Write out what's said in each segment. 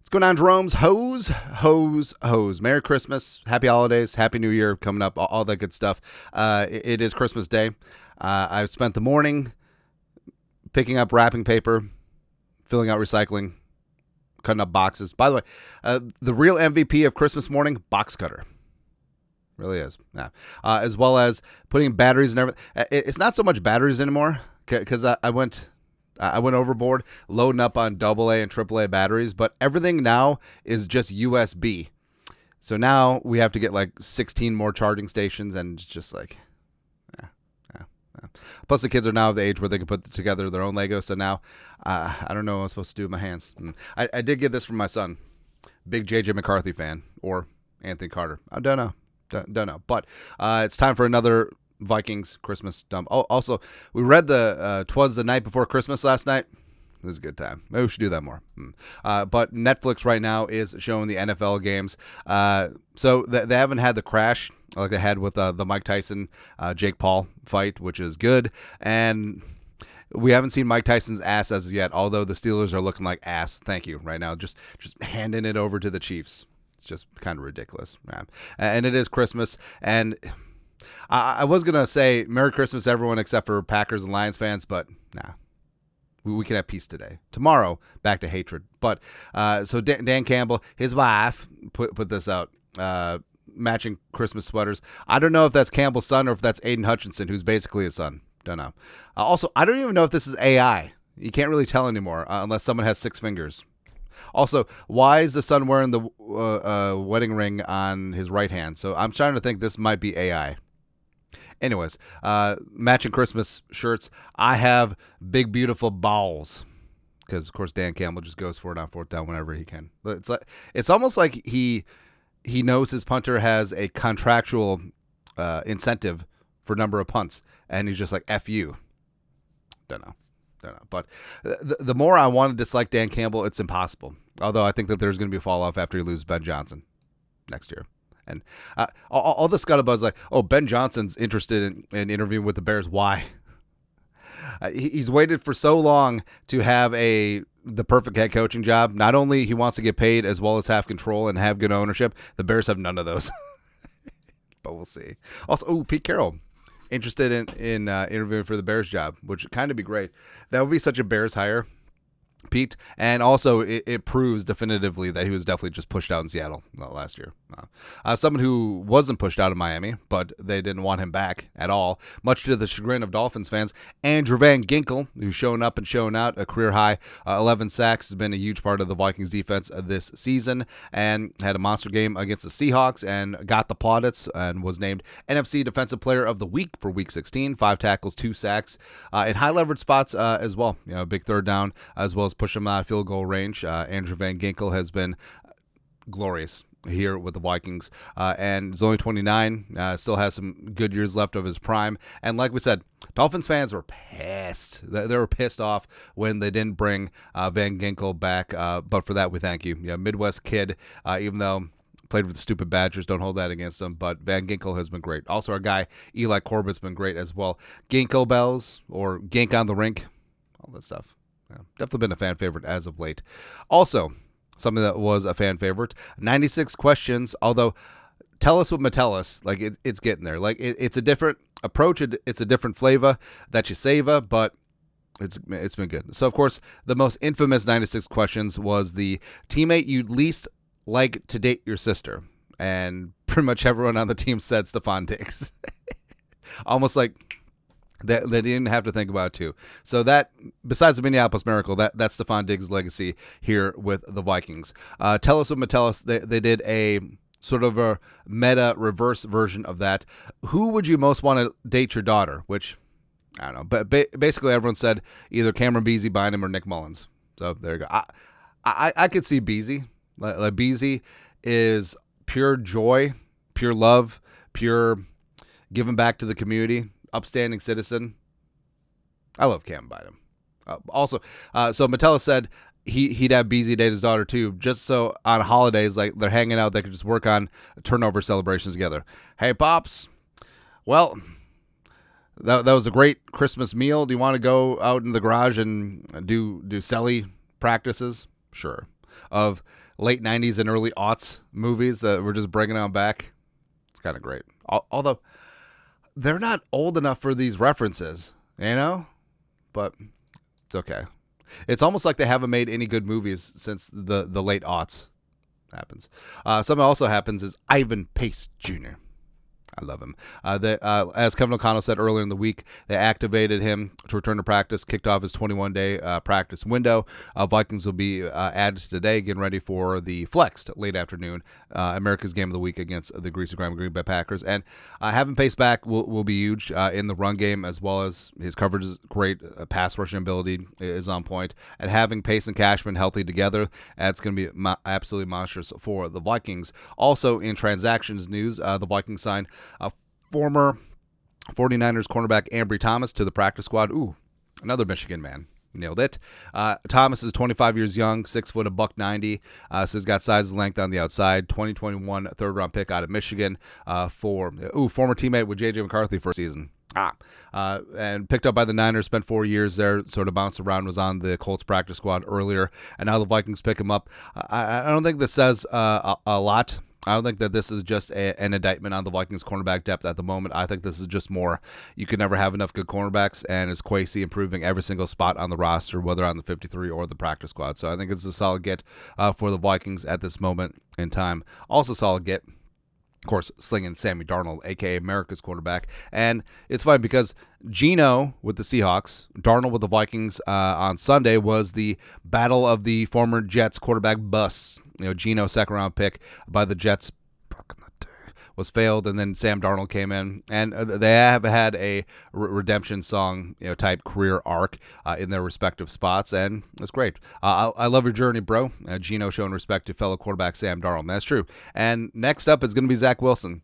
What's going on, Jerome's? Hose. Merry Christmas, Happy Holidays, Happy New Year coming up, all that good stuff. It is Christmas Day. I've spent the morning picking up wrapping paper, filling out recycling, cutting up boxes. By the way, the real MVP of Christmas morning, box cutter. Really is. Yeah. As well as putting batteries and everything. It's not so much batteries anymore because I went overboard loading up on AA and AAA batteries, but everything now is just USB. So now we have to get like 16 more charging stations, and it's just like, yeah. Plus the kids are now of the age where they can put together their own Lego. So now I don't know what I'm supposed to do with my hands. I did get this from my son, big JJ McCarthy fan, or Anthony Carter. I don't know. But it's time for another Vikings Christmas dump. Oh, also, we read the 'Twas the Night Before Christmas last night. It was a good time. Maybe we should do that more. But Netflix right now is showing the NFL games. So they haven't had the crash like they had with the Mike Tyson, Jake Paul fight, which is good. And we haven't seen Mike Tyson's ass as of yet, although the Steelers are looking like ass. Thank you right now. Just handing it over to the Chiefs. It's just kind of ridiculous. Yeah. And it is Christmas. And I was going to say Merry Christmas, everyone, except for Packers and Lions fans. But nah, we can have peace today. Tomorrow, back to hatred. But so Dan Campbell, his wife, put this out. Matching Christmas sweaters. I don't know if that's Campbell's son or if that's Aiden Hutchinson, who's basically his son. Don't know. Also, I don't even know if this is AI. You can't really tell anymore unless someone has 6 fingers. Also, why is the son wearing the wedding ring on his right hand? So I'm trying to think this might be AI. Anyways, matching Christmas shirts. I have big, beautiful balls. Because, of course, Dan Campbell just goes for it on fourth down whenever he can. It's almost like he knows his punter has a contractual incentive for number of punts. And he's just like, F you. Don't know. But the more I want to dislike Dan Campbell, it's impossible. Although I think that there's going to be a fall off after he loses Ben Johnson next year. And all the scuttlebuzz's like, oh, Ben Johnson's interested in interviewing with the Bears. Why? He's waited for so long to have the perfect head coaching job. Not only he wants to get paid as well as have control and have good ownership. The Bears have none of those. But we'll see. Also, Pete Carroll. Interested in interviewing for the Bears job, which would kind of be great. That would be such a Bears hire, Pete. And also, it proves definitively that he was definitely just pushed out in Seattle last year. Someone who wasn't pushed out of Miami, but they didn't want him back at all, much to the chagrin of Dolphins fans. Andrew Van Ginkel, who's shown up and shown out, a career high 11 sacks, has been a huge part of the Vikings defense this season, and had a monster game against the Seahawks and got the plaudits and was named NFC Defensive Player of the Week for Week 16. 5 tackles, 2 sacks, in high leverage spots as well. Big third down as well as push him out of field goal range. Andrew Van Ginkel has been glorious here with the Vikings, and he's only 29, still has some good years left of his prime. And like we said, Dolphins fans were pissed. They were pissed off when they didn't bring Van Ginkel back, but for that we thank you. Midwest kid, even though played with the stupid Badgers, don't hold that against him, but Van Ginkel has been great. Also our guy Eli Corbett's been great as well. Ginkgo bells, or Gink on the rink, all that stuff. Definitely been a fan favorite as of late. Also, something that was a fan favorite, 96 questions, although tell us what Metellus, like it's getting there. Like it's a different approach, it's a different flavor that you savor, but it's been good. So, of course, the most infamous 96 questions was the teammate you'd least like to date your sister. And pretty much everyone on the team said Stephon Diggs. Almost like they didn't have to think about it too. So that, besides the Minneapolis Miracle, that's Stephon Diggs' legacy here with the Vikings. Tell us what Metellus, they did a sort of a meta reverse version of that. Who would you most want to date your daughter? Which, I don't know. But basically everyone said either Cameron Beasley, Bynum, or Nick Mullins. So there you go. I could see Beasley. Like Beasley is pure joy, pure love, pure giving back to the community. Upstanding citizen. I love Cam Bynum. Also, so Metellus said he'd have Beasley date his daughter too, just so on holidays, like they're hanging out, they could just work on turnover celebrations together. Hey, Pops, well, that was a great Christmas meal. Do you want to go out in the garage and do celly practices? Sure. of late 90s and early aughts movies that we're just bringing on back. It's kind of great. Although they're not old enough for these references, but it's okay. It's almost like they haven't made any good movies since the late aughts happens. Something also happens is Ivan Pace Jr. I love him. As Kevin O'Connell said earlier in the week, they activated him to return to practice, kicked off his 21-day practice window. Vikings will be added today, getting ready for the flexed late afternoon America's Game of the Week against the Greasy Grime Green Bay Packers. And having Pace back will be huge in the run game, as well as his coverage is great. Pass rushing ability is on point. And having Pace and Cashman healthy together, that's going to be absolutely monstrous for the Vikings. Also, in transactions news, the Vikings signed former 49ers cornerback Ambry Thomas to the practice squad. Ooh, another Michigan man. Nailed it. Thomas is 25 years young, 6 foot, $190. So he's got size and length on the outside. 2021 third-round pick out of Michigan former teammate with J.J. McCarthy for a season. And picked up by the Niners, spent 4 years there, sort of bounced around, was on the Colts practice squad earlier, and now the Vikings pick him up. I don't think this says a lot. I don't think that this is just an indictment on the Vikings cornerback depth at the moment. I think this is just more, you can never have enough good cornerbacks, and it's Kwesi improving every single spot on the roster, whether on the 53 or the practice squad. So I think it's a solid get for the Vikings at this moment in time. Also solid get, of course, slinging Sammy Darnold, a.k.a. America's quarterback. And it's funny because Geno with the Seahawks, Darnold with the Vikings on Sunday was the battle of the former Jets quarterback bus. Geno, second-round pick by the Jets back in the day, was failed, and then Sam Darnold came in. And they have had a redemption song type career arc in their respective spots, and it's great. I love your journey, bro. Geno showing respect to fellow quarterback Sam Darnold. That's true. And next up is going to be Zach Wilson.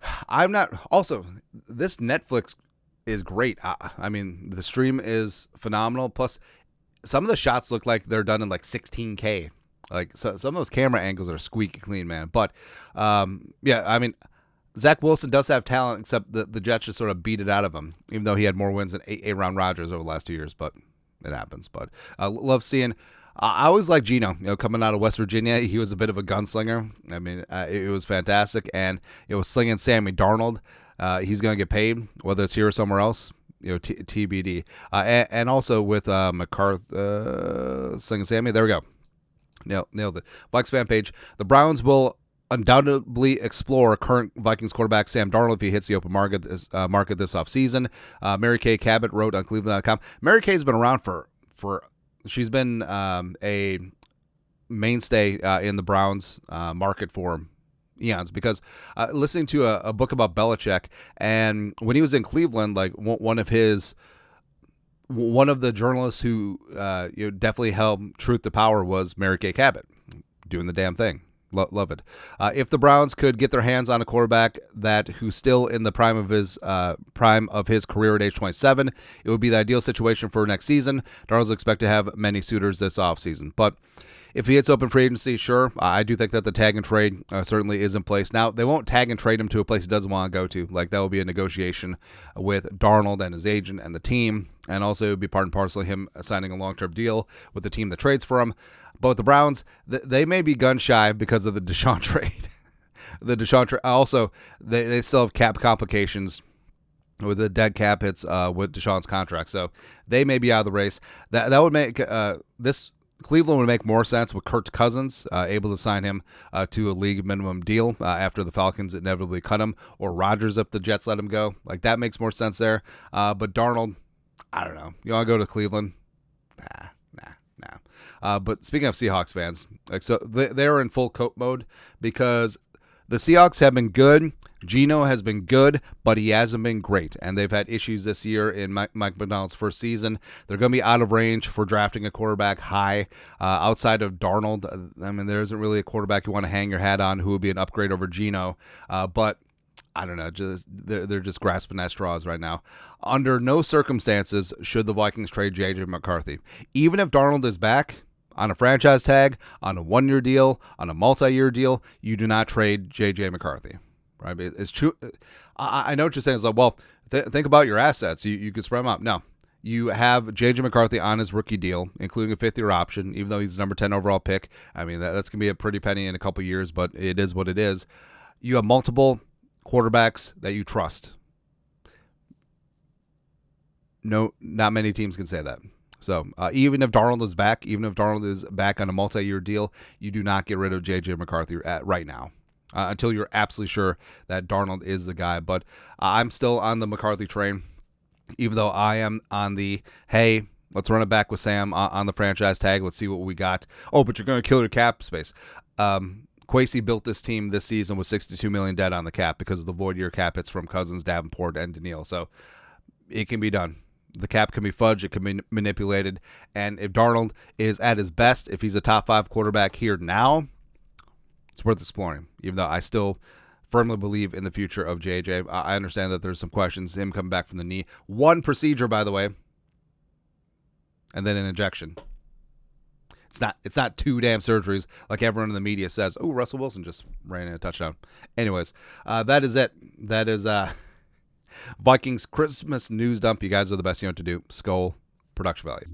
This Netflix is great. I mean, the stream is phenomenal. Plus, some of the shots look like they're done in like 16K. Like, so some of those camera angles are squeaky clean, man. But, I mean, Zach Wilson does have talent, except the Jets just sort of beat it out of him, even though he had more wins than Aaron Rodgers over the last 2 years. But it happens. But I love seeing. I always like Geno, coming out of West Virginia. He was a bit of a gunslinger. I mean, it was fantastic. And it was slinging Sammy Darnold. He's going to get paid, whether it's here or somewhere else. TBD. And also with McCarthy slinging Sammy. There we go. Nailed it. Vikes fan page. The Browns will undoubtedly explore current Vikings quarterback Sam Darnold if he hits the open market this offseason. Mary Kay Cabot wrote on Cleveland.com. Mary Kay's been around for she's been a mainstay in the Browns market for eons, because listening to a book about Belichick, and when he was in Cleveland, like one of the journalists who definitely held truth to power was Mary Kay Cabot, doing the damn thing. Love it. If the Browns could get their hands on a quarterback who's still in the prime of his career at age 27, it would be the ideal situation for next season. Darnold's expect to have many suitors this offseason. But if he hits open free agency, sure, I do think that the tag and trade certainly is in place. Now, they won't tag and trade him to a place he doesn't want to go to. Like, that will be a negotiation with Darnold and his agent and the team, and also it would be part and parcel of him signing a long-term deal with the team that trades for him. But with the Browns, they may be gun-shy because of the Deshaun trade. Also, they still have cap complications with the dead cap hits with Deshaun's contract. So they may be out of the race. That would make this Cleveland would make more sense with Kirk Cousins, able to sign him to a league minimum deal after the Falcons inevitably cut him, or Rodgers if the Jets let him go. Like, that makes more sense there. But Darnold, I don't know. You want to go to Cleveland? Nah. But speaking of Seahawks fans, they're in full coat mode because the Seahawks have been good. Geno has been good, but he hasn't been great. And they've had issues this year in Mike McDonald's first season. They're going to be out of range for drafting a quarterback high. Outside of Darnold, I mean, there isn't really a quarterback you want to hang your hat on who would be an upgrade over Geno. But I don't know. They're just grasping at straws right now. Under no circumstances should the Vikings trade J.J. McCarthy. Even if Darnold is back on a franchise tag, on a one-year deal, on a multi-year deal, you do not trade J.J. McCarthy. Right? It's true. I know what you're saying. It's like, well, think about your assets. You could spread them out. No. You have J.J. McCarthy on his rookie deal, including a fifth-year option, even though he's the number 10 overall pick. I mean, that's going to be a pretty penny in a couple years, but it is what it is. You have multiple quarterbacks that you trust. No, not many teams can say that. So even if Darnold is back on a multi-year deal, you do not get rid of J.J. McCarthy right now until you're absolutely sure that Darnold is the guy. But I'm still on the McCarthy train, even though I am on the, hey, let's run it back with Sam on the franchise tag. Let's see what we got. Oh, but you're going to kill your cap space. Kwesi built this team this season with $62 million dead on the cap because of the void year cap hits from Cousins, Davenport, and Daniil. So it can be done. The cap can be fudged. It can be manipulated. And if Darnold is at his best, if he's a top 5 quarterback here now, it's worth exploring, even though I still firmly believe in the future of JJ. I understand that there's some questions, him coming back from the knee. One procedure, by the way, and then an injection. It's not 2 damn surgeries like everyone in the media says. Oh, Russell Wilson just ran in a touchdown. Anyways, that is it. That is Vikings Christmas news dump. You guys are the best you know what to do. Skull production value.